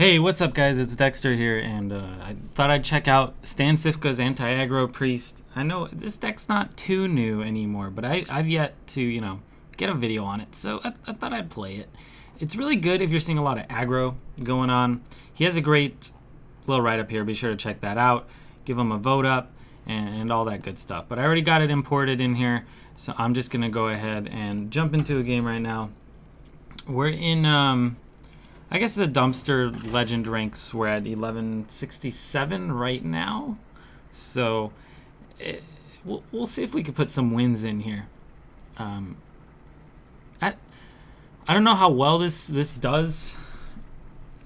Hey, what's up guys, it's Dekkster here, and I thought I'd check out Stancifka's Anti Aggro Priest. I know this deck's not too new anymore, but I've yet to, get a video on it, so I thought I'd play it. It's really good if you're seeing a lot of aggro going on. He has a great little write-up here, be sure to check that out. Give him a vote up, and all that good stuff. But I already got it imported in here, so I'm just going to go ahead and jump into a game right now. We're in... I guess the dumpster legend ranks we're at 1167 right now, so we'll see if we can put some wins in here. I don't know how well this does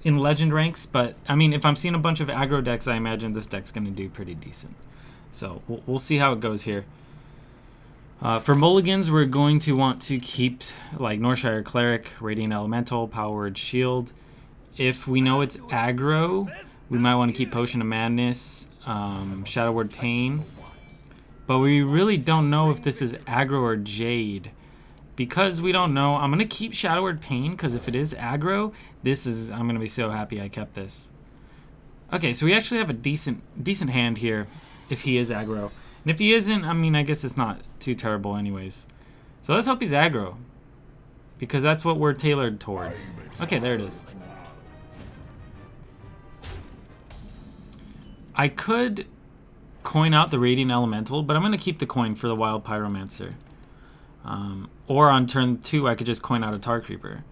in legend ranks, but I mean, if I'm seeing a bunch of aggro decks, I imagine this deck's going to do pretty decent. So we'll see how it goes here. For mulligans, we're going to want to keep like Northshire Cleric, Radiant Elemental, Powered Shield. If we know it's aggro, we might want to keep Potion of Madness, Shadow Word Pain. But we really don't know if this is aggro or Jade. Because we don't know, I'm going to keep Shadow Word Pain, because if it is aggro, I'm going to be so happy I kept this. Okay, so we actually have a decent hand here if he is aggro. And if he isn't, I mean, I guess it's not too terrible anyways. So let's hope he's aggro, because that's what we're tailored towards. Okay, there it is. I could coin out the Radiant Elemental, but I'm going to keep the coin for the Wild Pyromancer. Or on turn 2, I could just coin out a Tar Creeper.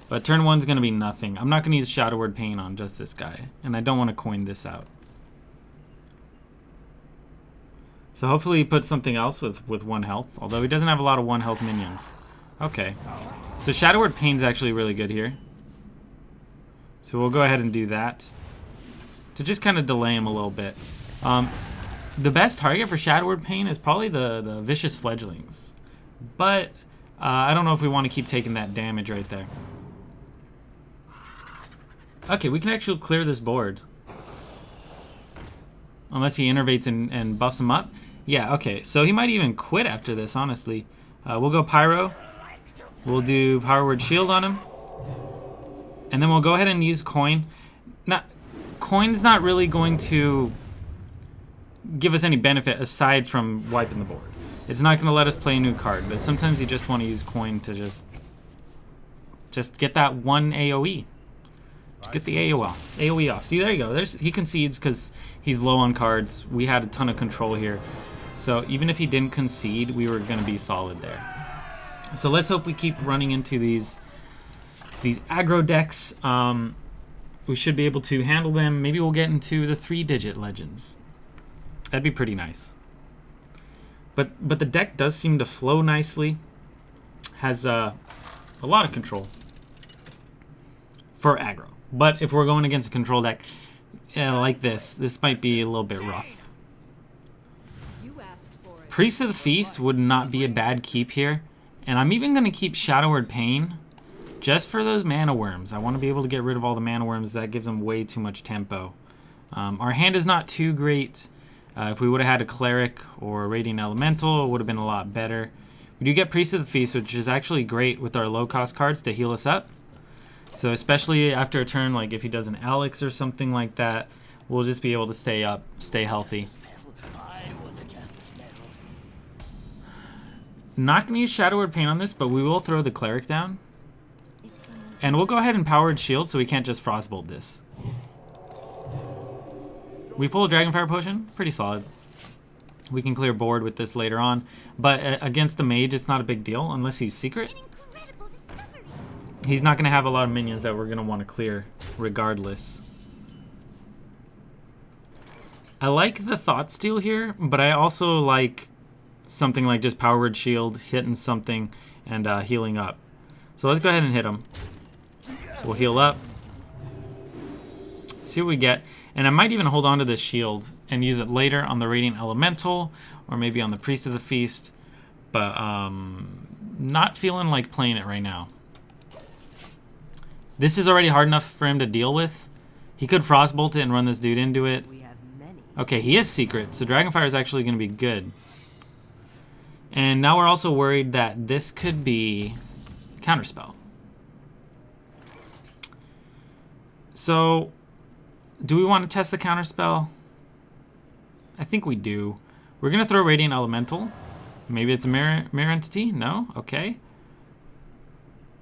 But turn 1's going to be nothing. I'm not going to use Shadow Word Pain on just this guy, and I don't want to coin this out. So hopefully he puts something else with 1 health, although he doesn't have a lot of 1 health minions. Okay. So Shadow Word Pain's actually really good here. So we'll go ahead and do that to just kind of delay him a little bit. The best target for Shadow Word Pain is probably the Vicious Fledglings. But I don't know if we want to keep taking that damage right there. Okay, we can actually clear this board. Unless he innervates and buffs him up. Yeah, okay. So he might even quit after this, honestly. We'll go Pyro. We'll do Power Word Shield on him. And then we'll go ahead and use Coin. Now, Coin's not really going to give us any benefit aside from wiping the board. It's not going to let us play a new card. But sometimes you just want to use Coin to just get that 1 AoE. Get the AoE off. See, there you go. He concedes because he's low on cards. We had a ton of control here. So even if he didn't concede, we were going to be solid there. So let's hope we keep running into these aggro decks. We should be able to handle them. Maybe we'll get into the 3-digit legends. That'd be pretty nice. But the deck does seem to flow nicely. Has a lot of control for aggro. But if we're going against a control deck like this might be a little bit rough. Priest of the Feast would not be a bad keep here. And I'm even going to keep Shadow Word Pain just for those mana worms. I want to be able to get rid of all the mana worms. That gives them way too much tempo. Our hand is not too great. If we would have had a Cleric or a Radiant Elemental, it would have been a lot better. We do get Priest of the Feast, which is actually great with our low-cost cards to heal us up. So especially after a turn, like if he does an Alex or something like that, we'll just be able to stay up, stay healthy. Not going to use Shadow Word Pain on this, but we will throw the Cleric down. And we'll go ahead and Powered Shield so we can't just Frostbolt this. We pull a Dragonfire Potion, pretty solid. We can clear board with this later on. But against a mage, it's not a big deal unless he's secret. He's not going to have a lot of minions that we're going to want to clear regardless. I like the Thought Steal here, but I also like something like just Power Word Shield, hitting something, and healing up. So let's go ahead and hit him. We'll heal up. See what we get. And I might even hold on to this shield and use it later on the Radiant Elemental or maybe on the Priest of the Feast. But not feeling like playing it right now. This is already hard enough for him to deal with. He could Frostbolt it and run this dude into it. Okay, he is secret, so Dragonfire is actually going to be good. And now we're also worried that this could be Counterspell. So, do we want to test the counterspell? I think we do. We're going to throw Radiant Elemental. Maybe it's a mirror entity? No? Okay.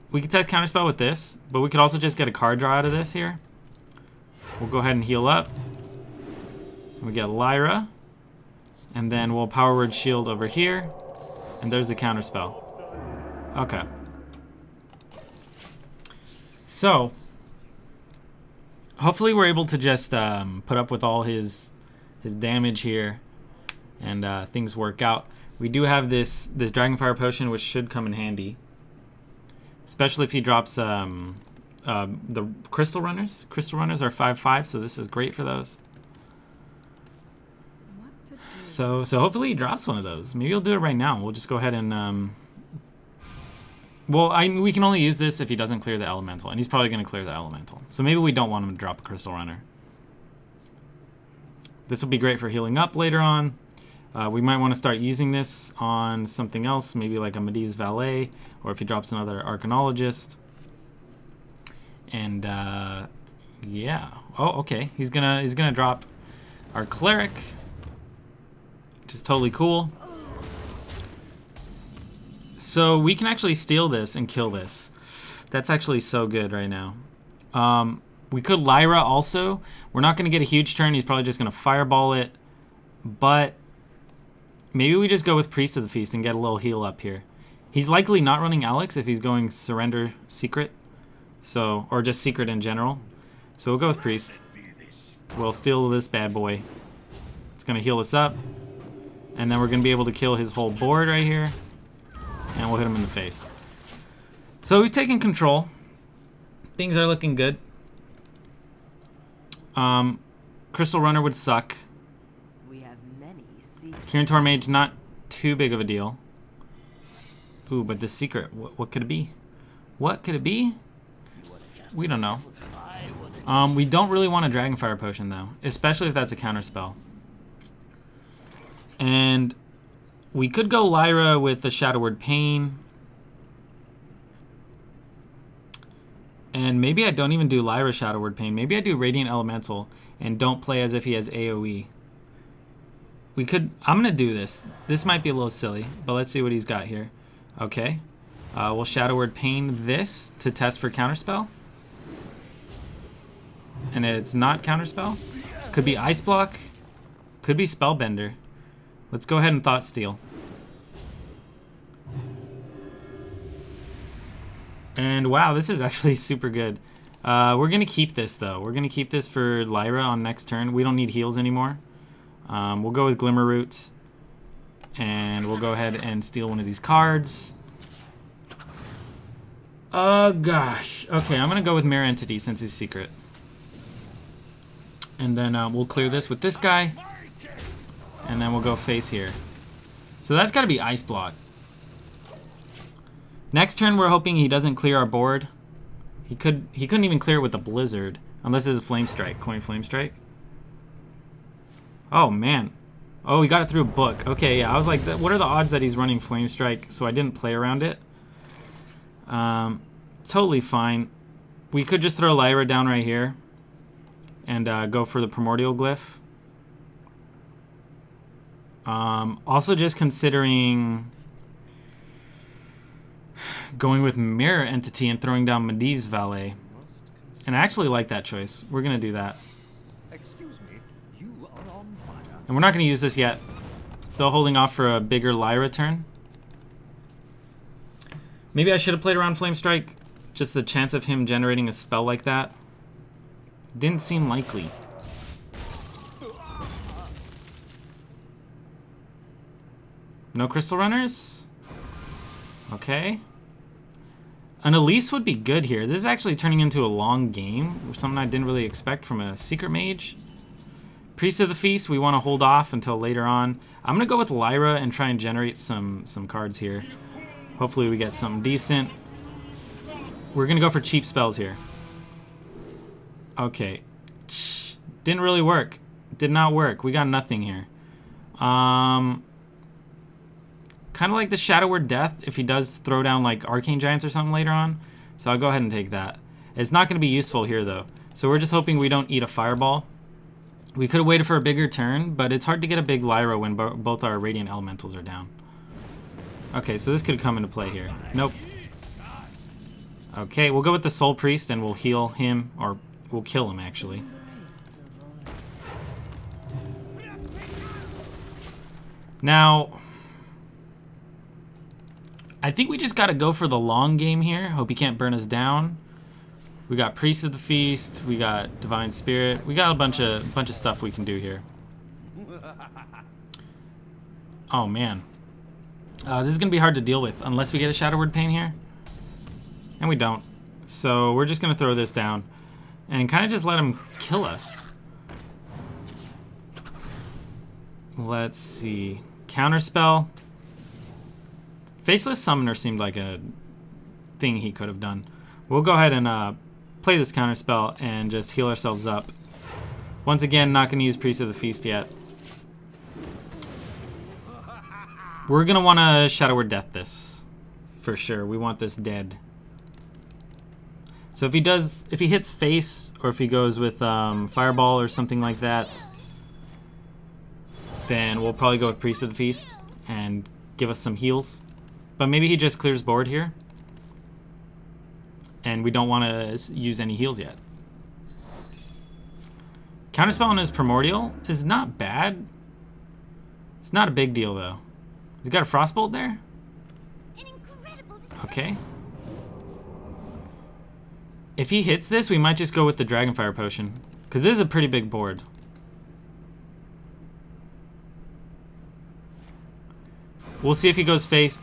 We could test counterspell with this, but we could also just get a card draw out of this here. We'll go ahead and heal up. We get Lyra. And then we'll Power Word Shield over here. And there's the counterspell. Okay. So, hopefully we're able to just put up with all his damage here. And things work out. We do have this Dragonfire Potion, which should come in handy. Especially if he drops the Crystal Runners. Crystal Runners are 5/5, so this is great for those. So hopefully he drops one of those. Maybe he'll do it right now. We'll just go ahead and... we can only use this if he doesn't clear the Elemental, and he's probably going to clear the Elemental. So maybe we don't want him to drop a Crystal Runner. This will be great for healing up later on. We might want to start using this on something else, maybe like a Medivh's Valet, or if he drops another Arcanologist. And yeah. Oh, okay. He's gonna drop our Cleric, which is totally cool. So we can actually steal this and kill this. That's actually so good right now. We could Lyra also. We're not gonna get a huge turn. He's probably just gonna Fireball it, but maybe we just go with Priest of the Feast and get a little heal up here. He's likely not running Alex if he's going Surrender Secret. So, or just Secret in general. So we'll go with Priest. We'll steal this bad boy. It's going to heal us up. And then we're going to be able to kill his whole board right here. And we'll hit him in the face. So we've taken control. Things are looking good. Crystal Runner would suck. Kirin Mage, not too big of a deal. Ooh, but the secret, what could it be? What could it be? We don't know. We don't really want a Dragonfire Potion, though. Especially if that's a counterspell. And we could go Lyra with the Shadow Word Pain. And maybe I don't even do Lyra Shadow Word Pain. Maybe I do Radiant Elemental and don't play as if he has AoE. We could... I'm going to do this. This might be a little silly, but let's see what he's got here. Okay. We'll Shadow Word Pain this to test for Counterspell. And it's not Counterspell. Could be Ice Block. Could be Spellbender. Let's go ahead and Thought Steal. And wow, this is actually super good. We're going to keep this, though. We're going to keep this for Lyra on next turn. We don't need heals anymore. We'll go with Glimmer Root. And we'll go ahead and steal one of these cards. Oh, gosh. Okay, I'm going to go with Mirror Entity since he's secret. And then we'll clear this with this guy. And then we'll go face here. So that's got to be Ice Block. Next turn, we're hoping he doesn't clear our board. He couldn't even clear it with a Blizzard. Unless it's a Flame Strike. Coin Flame Strike. Oh, man. Oh, he got it through a book. Okay, yeah, I was like, what are the odds that he's running Flame Strike? So I didn't play around it. Totally fine. We could just throw Lyra down right here. And go for the Primordial Glyph. Also just considering going with Mirror Entity and throwing down Medivh's Valet. And I actually like that choice. We're going to do that. And we're not going to use this yet. Still holding off for a bigger Lyra turn. Maybe I should have played around Flame Strike. Just the chance of him generating a spell like that didn't seem likely. No Crystal Runners? Okay. An Elise would be good here. This is actually turning into a long game. Something I didn't really expect from a Secret Mage. Priest of the Feast, we want to hold off until later on. I'm going to go with Lyra and try and generate some cards here. Hopefully we get something decent. We're going to go for cheap spells here. Okay. Didn't really work. Did not work. We got nothing here. Kind of like the Shadow Word Death if he does throw down like Arcane Giants or something later on. So I'll go ahead and take that. It's not going to be useful here though. So we're just hoping we don't eat a fireball. We could have waited for a bigger turn, but it's hard to get a big Lyra when both our Radiant Elementals are down. Okay, so this could come into play here. Nope. Okay, we'll go with the Soul Priest and we'll heal him, or we'll kill him actually. Now, I think we just gotta go for the long game here. Hope he can't burn us down. We got Priest of the Feast, we got Divine Spirit, we got a bunch of stuff we can do here. Oh man. This is gonna be hard to deal with unless we get a Shadow Word Pain here. And we don't. So we're just gonna throw this down and kind of just let him kill us. Let's see. Counterspell. Faceless Summoner seemed like a thing he could have done. We'll go ahead and play this counterspell and just heal ourselves up. Once again, not going to use Priest of the Feast yet. We're going to want to Shadow Word Death this. For sure. We want this dead. So if he hits face, or if he goes with Fireball or something like that, then we'll probably go with Priest of the Feast and give us some heals. But maybe he just clears board here. And we don't want to use any heals yet. Counterspell on his Primordial is not bad. It's not a big deal, though. He's got a Frostbolt there? Okay. If he hits this, we might just go with the Dragonfire Potion. Because this is a pretty big board. We'll see if he goes face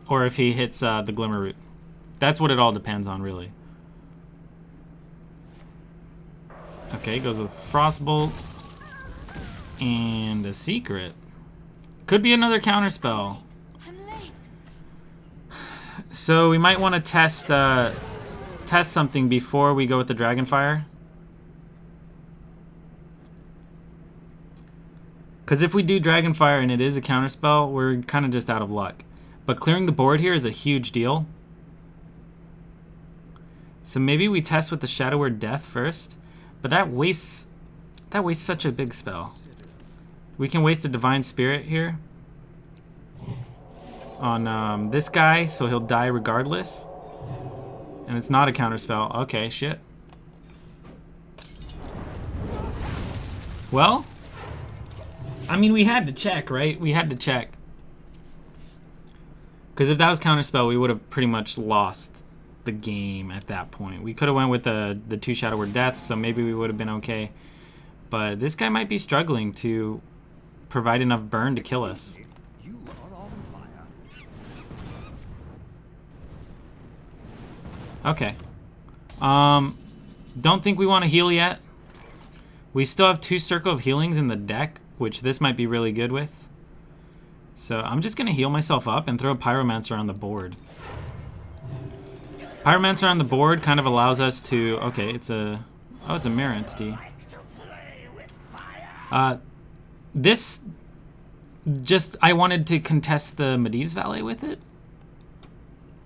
or if he hits the Glimmer Root. That's what it all depends on, really. Okay, goes with Frostbolt. And a Secret. Could be another counterspell. So we might want to test something before we go with the Dragonfire. Because if we do Dragonfire and it is a counterspell, we're kind of just out of luck. But clearing the board here is a huge deal. So maybe we test with the Shadow Word Death first. But that wastes such a big spell. We can waste a Divine Spirit here on this guy, so he'll die regardless. And it's not a counterspell. Okay, shit. Well, I mean, we had to check, right? We had to check. Because if that was counterspell, we would have pretty much lost the game at that point. We could have went with the 2 Shadow Word Deaths, so maybe we would have been okay. But this guy might be struggling to provide enough burn to kill us. Okay. Don't think we want to heal yet. We still have 2 Circle of Healings in the deck, which this might be really good with. So I'm just going to heal myself up and throw a Pyromancer on the board. Pyromancer on the board kind of allows us to... Okay, it's a Mirror Entity. This... Just... I wanted to contest the Medivh's Valet with it.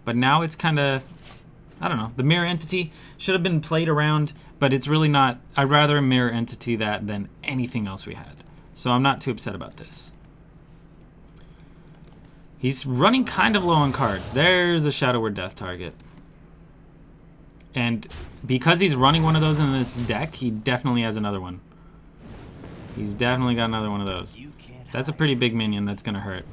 But now it's kind of... I don't know. The Mirror Entity should have been played around, but it's really not... I'd rather Mirror Entity that than anything else we had. So I'm not too upset about this. He's running kind of low on cards. There's a Shadow Word Death target. And because he's running one of those in this deck, he definitely has another one. He's definitely got another one of those. That's a pretty big minion that's going to hurt.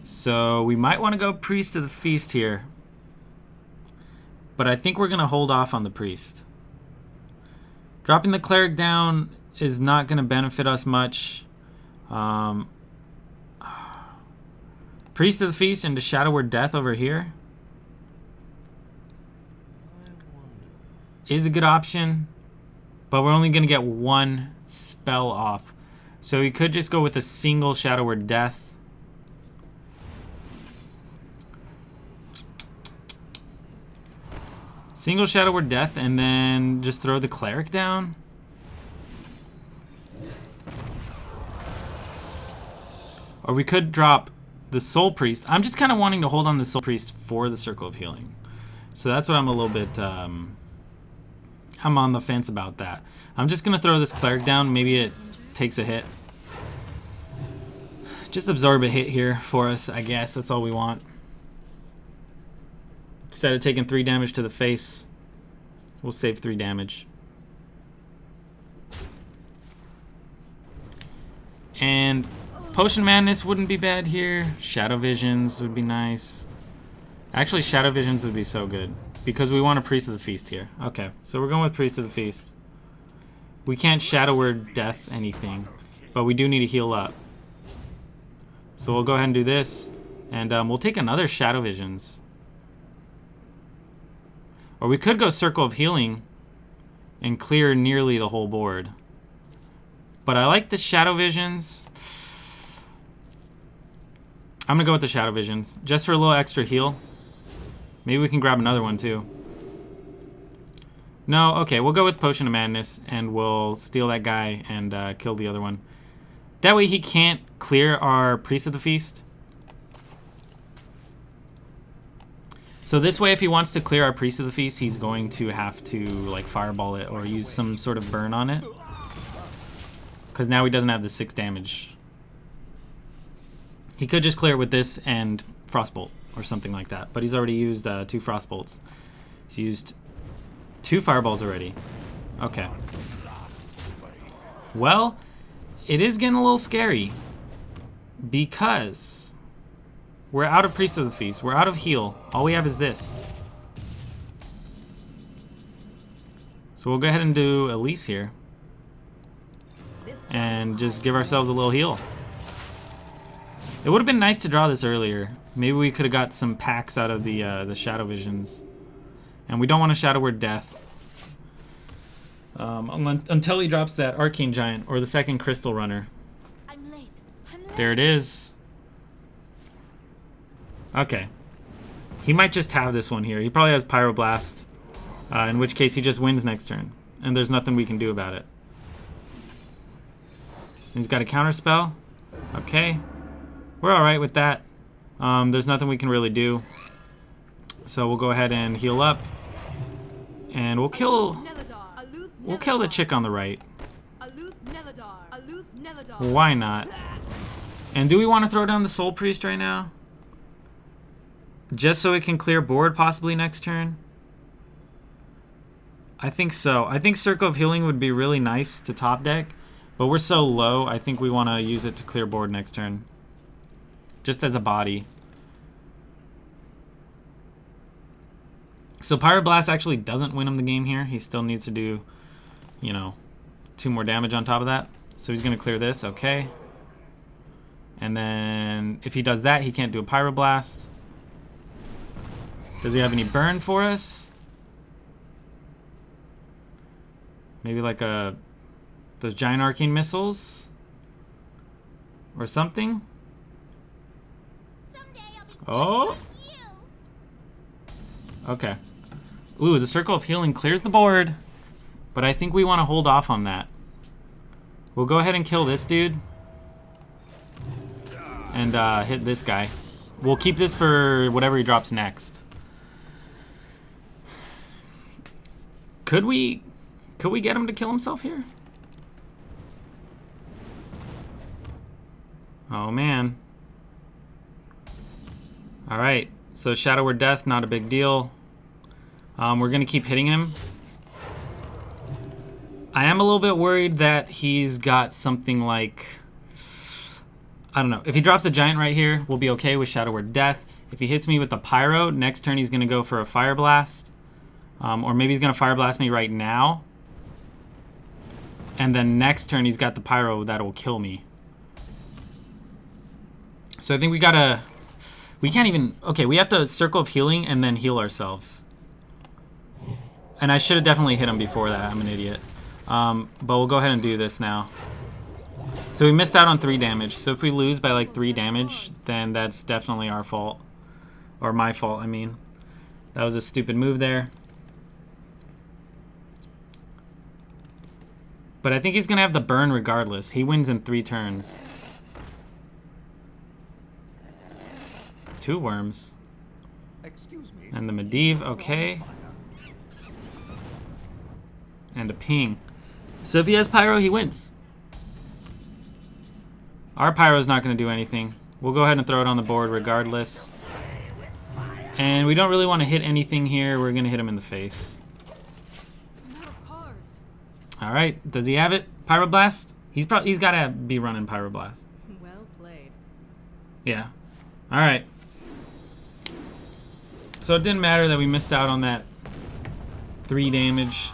So we might want to go Priest of the Feast here. But I think we're going to hold off on the Priest. Dropping the Cleric down is not going to benefit us much. Priest of the Feast into Shadow Word Death over here is a good option, but we're only going to get 1 spell off. So we could just go with a single Shadow Word Death. Single Shadow Word Death and then just throw the Cleric down. Or we could drop the Soul Priest. I'm just kind of wanting to hold on the Soul Priest for the Circle of Healing. So that's what I'm a little bit... I'm on the fence about that. I'm just going to throw this cleric down. Maybe it takes a hit. Just absorb a hit here for us, I guess. That's all we want. Instead of taking 3 damage to the face, we'll save 3 damage. And Potion Madness wouldn't be bad here. Shadow Visions would be nice. Actually, Shadow Visions would be so good. Because we want a Priest of the Feast here. Okay, so we're going with Priest of the Feast. We can't Shadow Word Death anything. But we do need to heal up. So we'll go ahead and do this. And we'll take another Shadow Visions. Or we could go Circle of Healing and clear nearly the whole board. But I like the Shadow Visions. I'm going to go with the Shadow Visions. Just for a little extra heal. Maybe we can grab another one too. No, okay, we'll go with Potion of Madness and we'll steal that guy and kill the other one. That way he can't clear our Priest of the Feast. So this way, if he wants to clear our Priest of the Feast, he's going to have to like fireball it or use some sort of burn on it. Because now he doesn't have the 6 damage. He could just clear it with this and Frostbolt or something like that. But he's already used 2 Frostbolts. He's used 2 fireballs already. Okay. Well, it is getting a little scary. Because we're out of Priest of the Feast. We're out of heal. All we have is this. So we'll go ahead and do Elise here. And just give ourselves a little heal. It would have been nice to draw this earlier. Maybe we could have got some packs out of the Shadow Visions. And we don't want to Shadow Word Death. Until he drops that Arcane Giant or the second Crystal Runner. I'm late. There it is. Okay. He might just have this one here. He probably has Pyroblast. In which case he just wins next turn. And there's nothing we can do about it. He's got a counterspell. Okay. We're alright with that. There's nothing we can really do. So we'll go ahead and heal up. And we'll kill the chick on the right. Why not? And do we want to throw down the Soul Priest right now? Just so it can clear board possibly next turn? I think so. I think Circle of Healing would be really nice to top deck. But we're so low, I think we want to use it to clear board next turn. Just as a body. So Pyroblast actually doesn't win him the game here. He still needs to do, you know, 2 more damage on top of that. So he's going to clear this, okay. And then if he does that, he can't do a Pyroblast. Does he have any burn for us? Maybe like those giant arcane missiles? Or something? Oh! Okay. Ooh, the Circle of Healing clears the board. But I think we want to hold off on that. We'll go ahead and kill this dude. And hit this guy. We'll keep this for whatever he drops next. Could we get him to kill himself here? Oh man. Alright, so Shadow Word Death, not a big deal. We're gonna keep hitting him. I am a little bit worried that he's got something like, I don't know. If he drops a giant right here, we'll be okay with Shadow Word Death. If he hits me with the Pyro, next turn he's gonna go for a Fire Blast. Or maybe he's gonna Fire Blast me right now. And then next turn he's got the Pyro that will kill me. So I think we gotta... We can't even... Okay, we have to Circle of Healing and then heal ourselves. And I should have definitely hit him before that. I'm an idiot. But we'll go ahead and do this now. So we missed out on 3 damage. So if we lose by like 3 damage, then that's definitely our fault. Or my fault, I mean. That was a stupid move there. But I think he's going to have the burn regardless. He wins in 3 turns. 2 worms. Excuse me. And the Medivh, okay. And a ping. So if he has Pyro, he wins. Our Pyro's not going to do anything. We'll go ahead and throw it on the board regardless. And we don't really want to hit anything here. We're going to hit him in the face. Alright, does he have it? Pyroblast? He's got to be running Pyroblast. Well played. Yeah. Alright. So it didn't matter that we missed out on that 3 damage.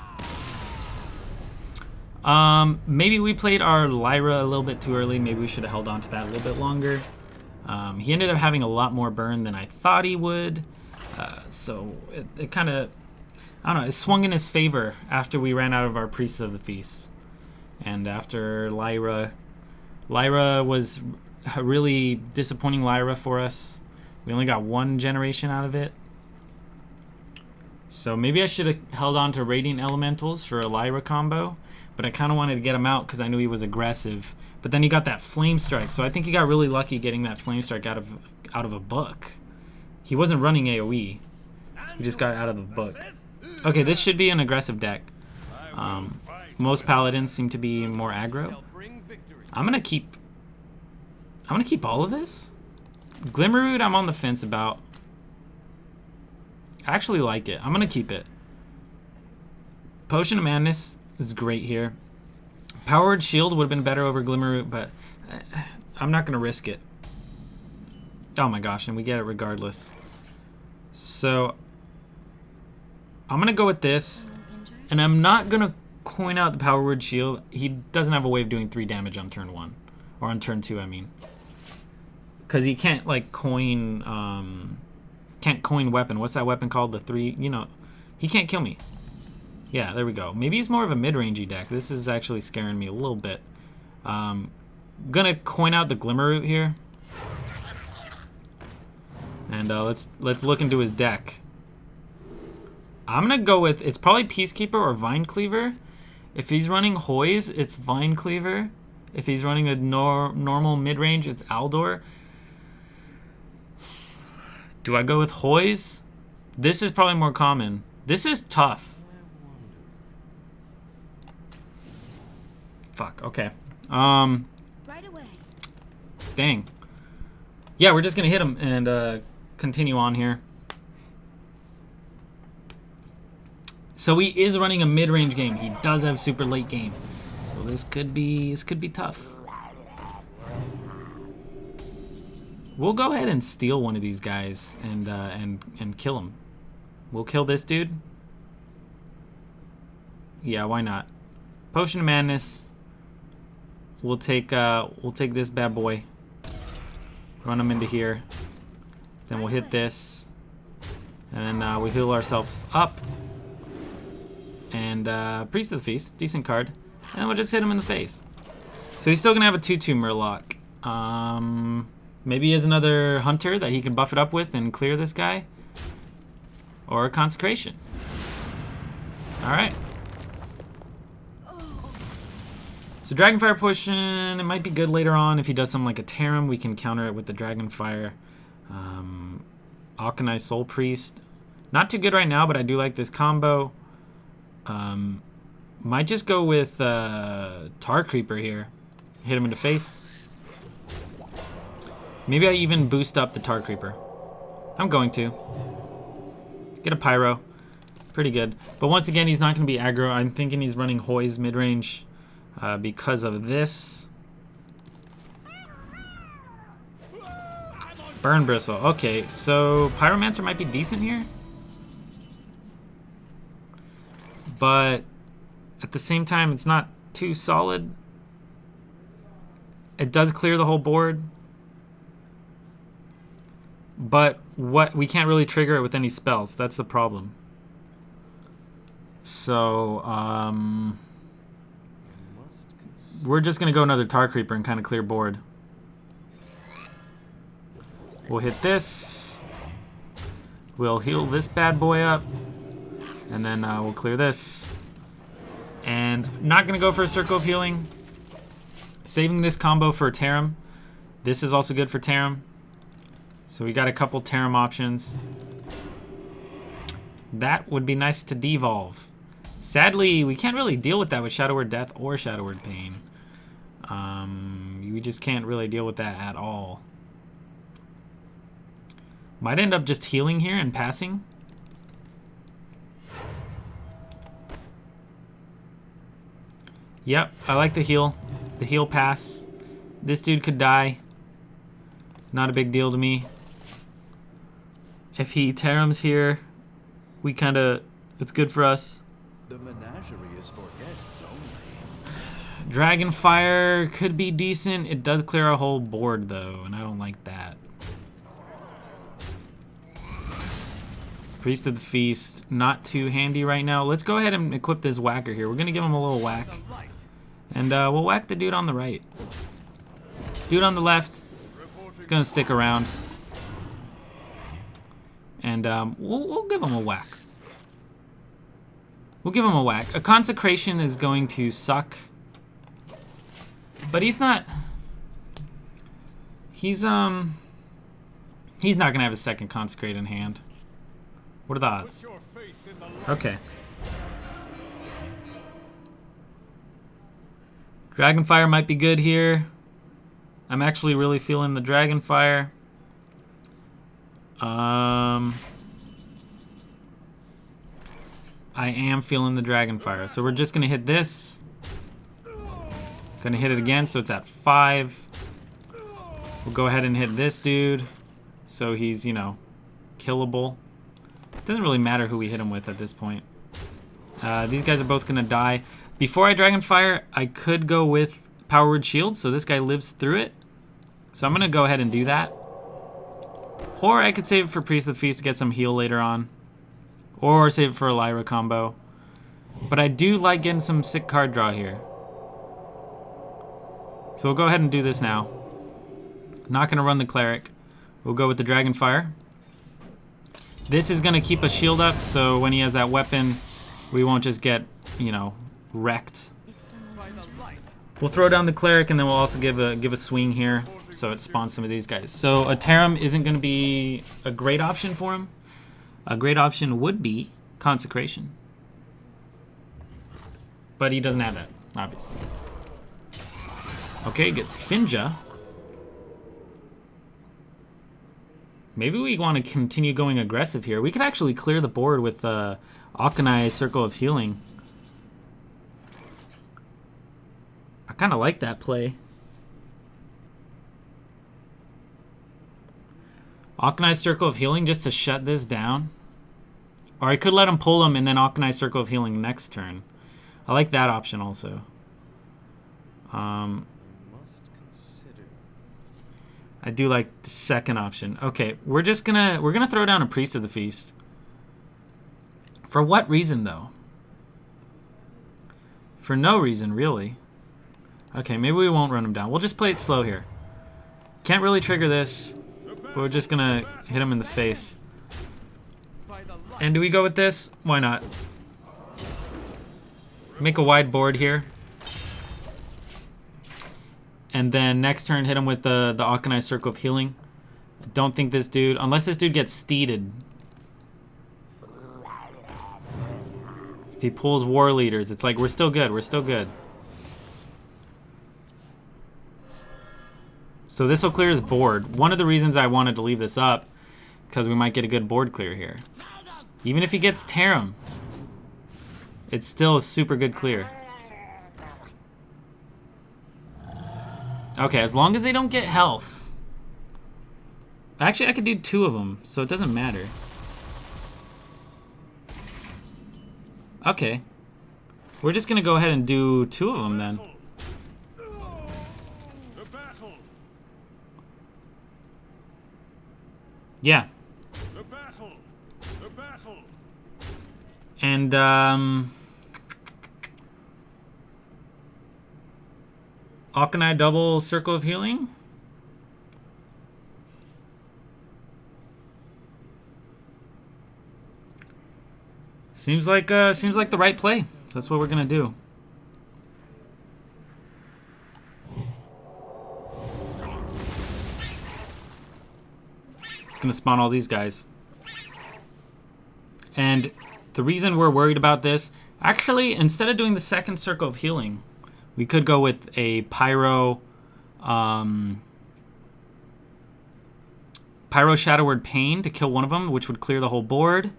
Maybe we played our Lyra a little bit too early. Maybe we should have held on to that a little bit longer. He ended up having a lot more burn than I thought he would. So it kind of, I don't know, it swung in his favor after we ran out of our Priest of the Feast. And after Lyra was a really disappointing Lyra for us. We only got 1 generation out of it. So maybe I should have held on to Radiant Elementals for a Lyra combo. But I kind of wanted to get him out because I knew he was aggressive. But then he got that Flame Strike, so I think he got really lucky getting that Flame Strike out of a book. He wasn't running AoE. He just got out of the book. Okay, this should be an aggressive deck. Most Paladins seem to be more aggro. I'm gonna keep all of this. Glimmerroot, I'm on the fence about. I actually like it. I'm gonna keep it. Potion of Madness is great here. Powered Shield would have been better over Glimmerroot, but I'm not gonna risk it. Oh my gosh, and we get it regardless. So I'm gonna go with this, and I'm not gonna coin out the Powered Shield. He doesn't have a way of doing 3 damage on turn 1, or on turn 2, I mean, because he can't like coin weapon. What's that weapon called? The 3, you know, he can't kill me. Yeah, there we go. Maybe he's more of a mid-rangey deck. This is actually scaring me a little bit. Gonna coin out the Glimmerroot here. And let's look into his deck. I'm gonna go with, it's probably Peacekeeper or Vine Cleaver. If he's running Hoys, it's Vine Cleaver. If he's running a normal mid-range, it's Aldor. Do I go with Hoys? This is probably more common. This is tough. Fuck, okay. Right away. Dang. Yeah, we're just gonna hit him and continue on here. So he is running a mid-range game. He does have super late game. So this could be tough. We'll go ahead and steal one of these guys and kill him. We'll kill this dude. Yeah, why not? Potion of Madness. We'll take this bad boy. Run him into here. Then we'll hit this. And then we heal ourselves up. And Priest of the Feast, decent card. And then we'll just hit him in the face. So he's still gonna have a 2/2 Murloc. Maybe he has another Hunter that he can buff it up with and clear this guy. Or a Consecration. Alright. So Dragonfire Potion, it might be good later on. If he does something like a Tarim, we can counter it with the Dragonfire. Alkanized Soul Priest. Not too good right now, but I do like this combo. Might just go with Tar Creeper here. Hit him in the face. Maybe I even boost up the Tar Creeper. I'm going to. Get a Pyro. Pretty good. But once again, he's not going to be aggro. I'm thinking he's running Hoys mid-range because of this. Burn Bristle. Okay, so Pyromancer might be decent here. But at the same time, it's not too solid. It does clear the whole board. But we can't really trigger it with any spells. That's the problem. So, we're just going to go another Tar Creeper and kind of clear board. We'll hit this. We'll heal this bad boy up. And then we'll clear this. And not going to go for a Circle of Healing. Saving this combo for Tarim. This is also good for Tarim. So we got a couple Tarim options. That would be nice to devolve. Sadly, we can't really deal with that with Shadow Word Death or Shadow Word Pain. We just can't really deal with that at all. Might end up just healing here and passing. Yep, I like the heal. The heal pass. This dude could die. Not a big deal to me. If he Tarums here, we kind of, it's good for us. The menagerie is for guests only. Dragonfire could be decent. It does clear a whole board though, and I don't like that. Priest of the Feast, not too handy right now. Let's go ahead and equip this whacker here. We're gonna give him a little whack. And we'll whack the dude on the right. Dude on the left is gonna stick around. And we'll give him a whack. We'll give him a whack. A Consecration is going to suck. But he's not... He's not gonna have a second Consecrate in hand. What are the odds? Okay. Dragonfire might be good here. I'm actually really feeling the Dragonfire. I am feeling the Dragonfire. So we're just going to hit this. Going to hit it again, so it's at 5. We'll go ahead and hit this dude. So he's, you know, killable. Doesn't really matter who we hit him with at this point. These guys are both going to die. Before I Dragonfire, I could go with Power Word Shield, so this guy lives through it. So I'm going to go ahead and do that. Or I could save it for Priest of the Feast to get some heal later on. Or save it for a Lyra combo. But I do like getting some sick card draw here. So we'll go ahead and do this now. Not going to run the Cleric. We'll go with the Dragonfire. This is going to keep a shield up, so when he has that weapon, we won't just get, you know, wrecked. We'll throw down the Cleric, and then we'll also give a swing here, so it spawns some of these guys. So a Tarim isn't going to be a great option for him. A great option would be Consecration. But he doesn't have that, obviously. Okay, gets Finja. Maybe we want to continue going aggressive here. We could actually clear the board with Akanai Circle of Healing. I kind of like that play. Akanai Circle of Healing just to shut this down. Or I could let him pull him and then Akanai Circle of Healing next turn. I like that option also. I do like the second option. Okay, we're gonna throw down a Priest of the Feast. For what reason though? For no reason really. Okay, maybe we won't run him down. We'll just play it slow here. Can't really trigger this. We're just gonna hit him in the face. And do we go with this? Why not? Make a wide board here. And then next turn hit him with the Akanai Circle of Healing. I don't think this dude, unless this dude gets steeded. If he pulls War Leaders, it's like we're still good, we're still good. So this will clear his board. One of the reasons I wanted to leave this up, because we might get a good board clear here. Even if he gets Tarim, it's still a super good clear. Okay, as long as they don't get health. Actually, I could do 2 of them, so it doesn't matter. Okay. We're just going to go ahead and do 2 of them then. Yeah. And, Akanai double Circle of Healing. Seems like the right play. So that's what we're gonna do. It's gonna spawn all these guys. And The reason we're worried about this, actually, instead of doing the second circle of healing, we could go with a Pyro Shadow Word Pain to kill one of them, which would clear the whole board.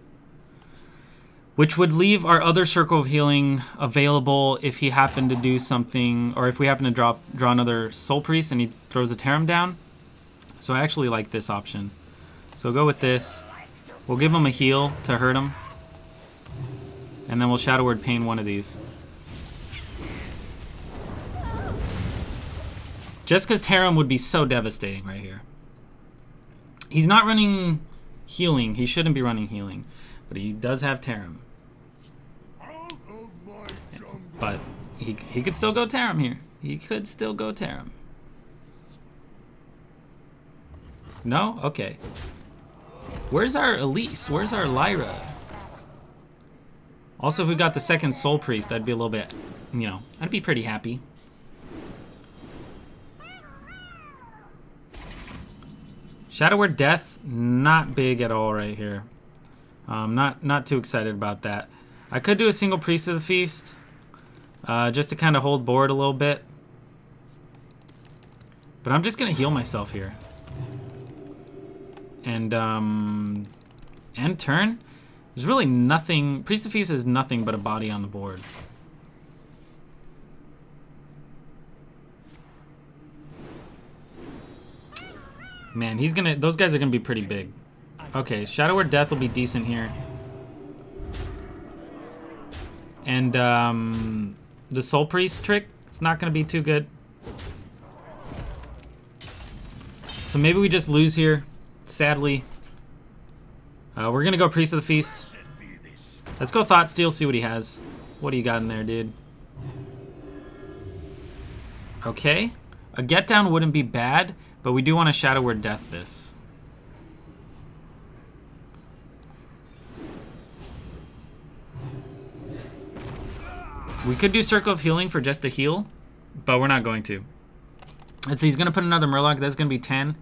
Which would leave our other circle of healing available if he happened to do something, or if we happen to draw another Soul Priest and he throws a Tarim down. So I actually like this option. So we'll go with this. We'll give him a heal to hurt him. And then we'll Shadow Word Pain one of these. Just because Tarim would be so devastating right here. He's not running healing. He shouldn't be running healing. But he does have Tarim. But he could still go Tarim here. He could still go Tarim. No? Okay. Where's our Elise? Where's our Lyra? Also, if we got the second Soul Priest, I'd be a little bit, you know, I'd be pretty happy. Shadow Word Death, not big at all right here. Not too excited about that. I could do a single Priest of the Feast, just to kind of hold board a little bit. But I'm just gonna heal myself here. And turn. There's really nothing. Priest of Feast is nothing but a body on the board. Man, he's gonna. Those guys are gonna be pretty big. Okay, Shadow Word Death will be decent here. And the Soul Priest trick, it's not gonna be too good. So maybe we just lose here, sadly. We're gonna go Priest of the Feast. Let's go Thought Steal, see what he has. What do you got in there, dude? Okay. A Get Down wouldn't be bad, but we do want to Shadow Word Death this. We could do Circle of Healing for just a heal, but we're not going to. Let's see, he's going to put another Murloc. That's going to be 10,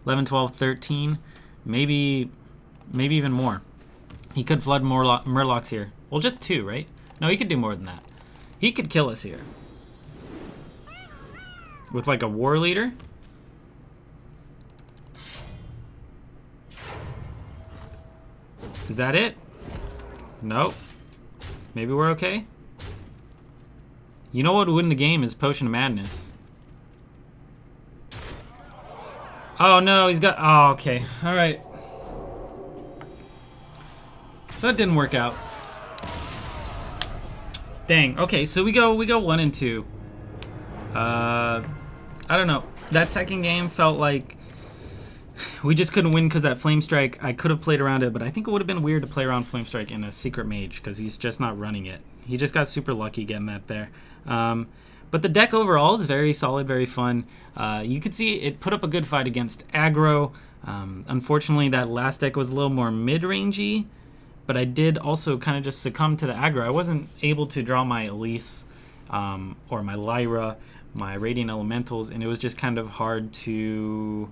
11, 12, 13, maybe even more. He could flood more Murlocs here. Well, just 2, right? No, he could do more than that. He could kill us here. With like a War Leader. Is that it? Nope. Maybe we're okay? You know what would win the game is Potion of Madness. Oh no, he's got... Oh, okay. Alright. So that didn't work out. Dang. Okay, so we go 1 and 2. I don't know. That second game felt like we just couldn't win because that Flame Strike, I could have played around it, but I think it would have been weird to play around Flame Strike in a Secret Mage because he's just not running it. He just got super lucky getting that there. But the deck overall is very solid, very fun. You could see it put up a good fight against aggro. Unfortunately, that last deck was a little more mid-rangey, but I did also kind of just succumb to the aggro. I wasn't able to draw my Elise or my Lyra, my Radiant Elementals, and it was just kind of hard to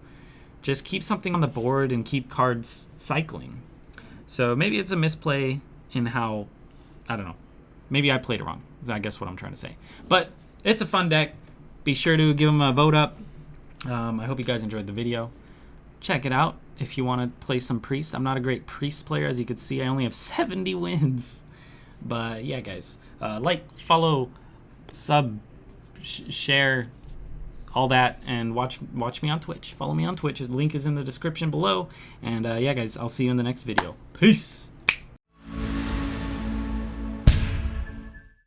just keep something on the board and keep cards cycling. So maybe it's a misplay in how, I don't know. Maybe I played it wrong, is I guess what I'm trying to say. But it's a fun deck. Be sure to give them a vote up. I hope you guys enjoyed the video. Check it out if you want to play some Priest. I'm not a great Priest player, as you can see. I only have 70 wins. But yeah, guys. Like, follow, sub, share, all that, and watch me on Twitch. Follow me on Twitch. The link is in the description below. And yeah, guys, I'll see you in the next video. Peace!